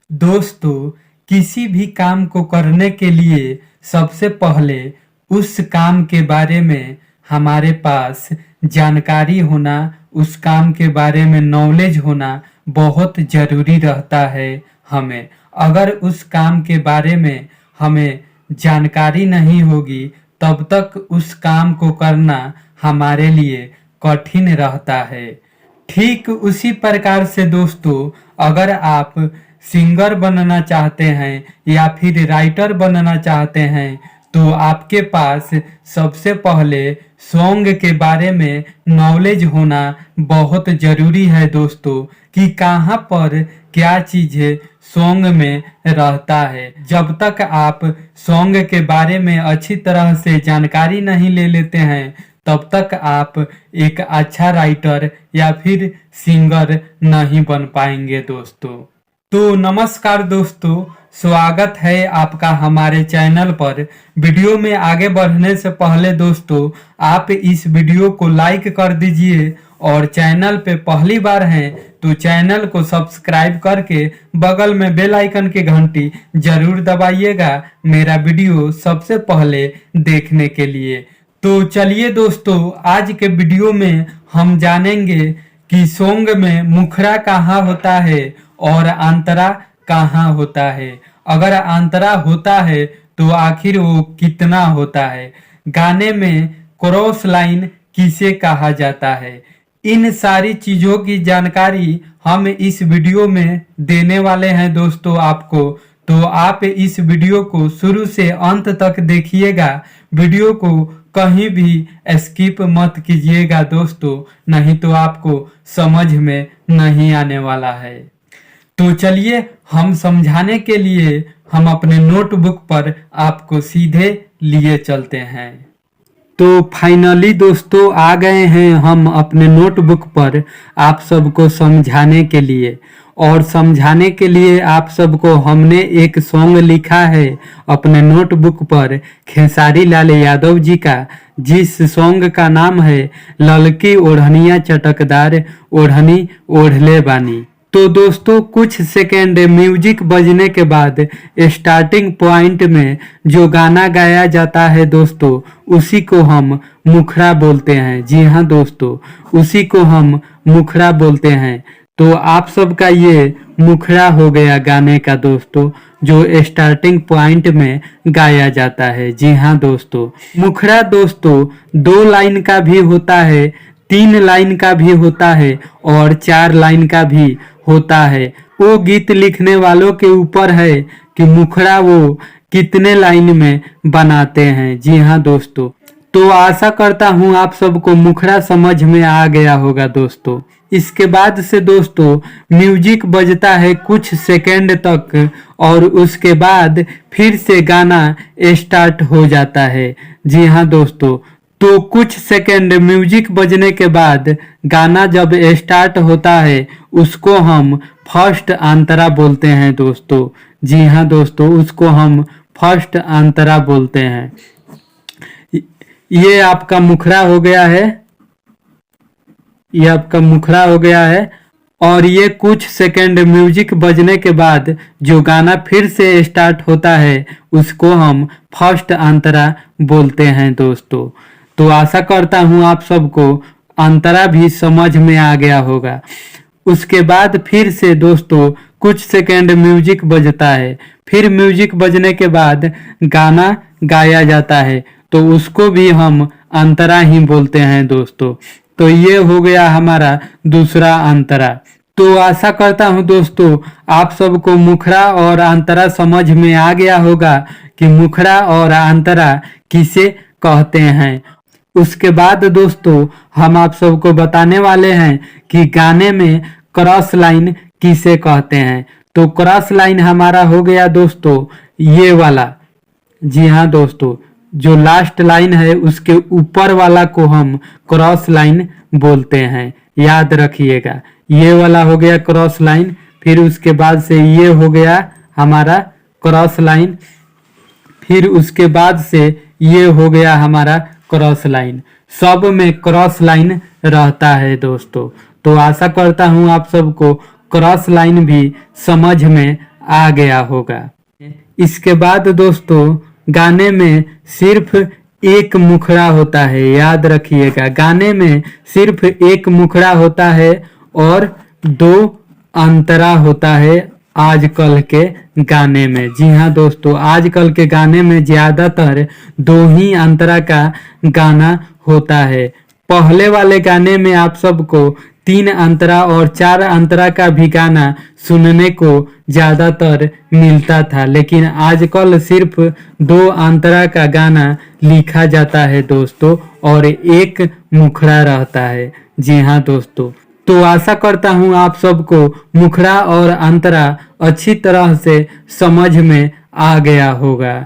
दोस्तों, किसी भी काम को करने के लिए सबसे पहले उस काम के बारे में हमारे पास जानकारी होना, उस काम के बारे में नॉलेज होना बहुत ज़रूरी रहता है। हमें अगर उस काम के बारे में हमें जानकारी नहीं होगी तब तक उस काम को करना हमारे लिए कठिन रहता है। ठीक उसी प्रकार से दोस्तों, अगर आप सिंगर बनना चाहते हैं या फिर राइटर बनना चाहते हैं तो आपके पास सबसे पहले सॉन्ग के बारे में नॉलेज होना बहुत ज़रूरी है दोस्तों, कि कहाँ पर क्या चीज़ें सॉन्ग में रहता है। जब तक आप सॉन्ग के बारे में अच्छी तरह से जानकारी नहीं ले लेते हैं तब तक आप एक अच्छा राइटर या फिर सिंगर नहीं बन पाएंगे दोस्तों। तो नमस्कार दोस्तों, स्वागत है आपका हमारे चैनल पर। वीडियो में आगे बढ़ने से पहले दोस्तों, आप इस वीडियो को लाइक कर दीजिए और चैनल पे पहली बार हैं तो चैनल को सब्सक्राइब करके बगल में बेल आइकन की घंटी जरूर दबाइएगा मेरा वीडियो सबसे पहले देखने के लिए। तो चलिए दोस्तों, आज के वीडियो में हम जानेंगे कि सॉन्ग में मुखड़ा कहाँ होता है और अंतरा कहाँ होता है। अगर अंतरा होता है तो आखिर वो कितना होता है। गाने में क्रॉस लाइन किसे कहा जाता है। इन सारी चीज़ों की जानकारी हम इस वीडियो में देने वाले हैं दोस्तों आपको। तो आप इस वीडियो को शुरू से अंत तक देखिएगा, वीडियो को कहीं भी स्किप मत कीजिएगा दोस्तों, नहीं तो आपको समझ में नहीं आने वाला है। तो चलिए हम समझाने के लिए हम अपने नोटबुक पर आपको सीधे लिए चलते हैं। तो फाइनली दोस्तों आ गए हैं हम अपने नोटबुक पर आप सबको समझाने के लिए। और समझाने के लिए आप सबको हमने एक सॉन्ग लिखा है अपने नोटबुक पर खेसारी लाल यादव जी का, जिस सॉन्ग का नाम है ललकी ओढ़निया चटकदार ओढ़नी ओढ़ले बानी। तो दोस्तों कुछ सेकेंड म्यूजिक बजने के बाद स्टार्टिंग पॉइंट में जो गाना गाया जाता है दोस्तों, उसी को हम मुखड़ा बोलते हैं। जी हाँ दोस्तों, उसी को हम मुखड़ा बोलते हैं। तो आप सबका ये मुखड़ा हो गया गाने का दोस्तों, जो स्टार्टिंग पॉइंट में गाया जाता है। जी हाँ दोस्तों, मुखड़ा दोस्तों 2 लाइन का भी होता है, 3 लाइन का भी होता है और 4 लाइन का भी होता है। वो गीत लिखने वालों के ऊपर है कि मुखड़ा वो कितने लाइन में बनाते हैं। जी हाँ दोस्तों, तो आशा करता हूँ आप सबको मुखड़ा समझ में आ गया होगा दोस्तों। इसके बाद से दोस्तों म्यूजिक बजता है कुछ सेकंड तक और उसके बाद फिर से गाना स्टार्ट हो जाता है। जी हाँ दोस्तों, तो कुछ सेकंड म्यूजिक बजने के बाद गाना जब स्टार्ट होता है उसको हम फर्स्ट अंतरा बोलते हैं दोस्तों। जी हाँ दोस्तों, उसको हम फर्स्ट अंतरा बोलते हैं। ये आपका मुखड़ा हो गया है, ये आपका मुखड़ा हो गया है। और ये कुछ सेकंड म्यूजिक बजने के बाद जो गाना फिर से स्टार्ट होता है उसको हम फर्स्ट अंतरा बोलते हैं दोस्तों। तो आशा करता हूँ आप सबको अंतरा भी समझ में आ गया होगा। उसके बाद फिर से दोस्तों कुछ सेकंड म्यूजिक बजता है, फिर म्यूजिक बजने के बाद गाना गाया जाता है, तो उसको भी हम अंतरा ही बोलते हैं दोस्तों। तो ये हो गया हमारा दूसरा अंतरा। तो आशा करता हूँ दोस्तों आप सबको मुखड़ा और अंतरा समझ में आ गया होगा कि मुखड़ा और अंतरा किसे कहते हैं। उसके बाद दोस्तों हम आप सबको बताने वाले हैं कि गाने में क्रॉस लाइन किसे कहते हैं। तो क्रॉस लाइन हमारा हो गया दोस्तों ये वाला। जी हाँ दोस्तों, जो लास्ट लाइन है उसके ऊपर वाला को हम क्रॉस लाइन बोलते हैं, याद रखिएगा। ये वाला हो गया क्रॉस लाइन, फिर उसके बाद से ये हो गया हमारा क्रॉस लाइन, फिर उसके बाद से ये हो गया हमारा क्रॉस लाइन। सब में क्रॉस लाइन रहता है दोस्तों। तो आशा करता हूँ आप सबको क्रॉस लाइन भी समझ में आ गया होगा। इसके बाद दोस्तों गाने में सिर्फ एक मुखड़ा होता है, याद रखिएगा गाने में सिर्फ एक मुखड़ा होता है और दो अंतरा होता है आजकल के गाने में। जी हाँ दोस्तों, आजकल के गाने में ज्यादातर दो ही अंतरा का गाना होता है। पहले वाले गाने में आप सबको 3 अंतरा और 4 अंतरा का भी गाना सुनने को ज्यादातर मिलता था, लेकिन आजकल सिर्फ 2 अंतरा का गाना लिखा जाता है दोस्तों और एक मुखड़ा रहता है। जी हाँ दोस्तों, तो आशा करता हूँ आप सबको मुखड़ा और अंतरा अच्छी तरह से समझ में आ गया होगा।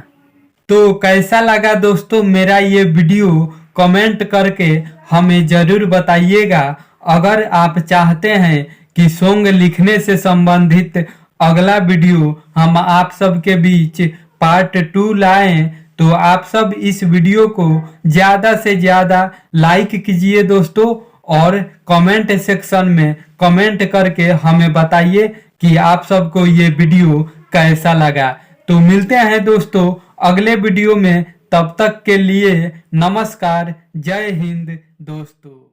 तो कैसा लगा दोस्तों मेरा ये वीडियो, कमेंट करके हमें जरूर बताइएगा। अगर आप चाहते हैं कि सॉन्ग लिखने से संबंधित अगला वीडियो हम आप सबके बीच पार्ट 2 लाएं, तो आप सब इस वीडियो को ज़्यादा से ज़्यादा लाइक कीजिए दोस्तों और कमेंट सेक्शन में कमेंट करके हमें बताइए कि आप सबको ये वीडियो कैसा लगा। तो मिलते हैं दोस्तों अगले वीडियो में, तब तक के लिए नमस्कार, जय हिंद दोस्तों।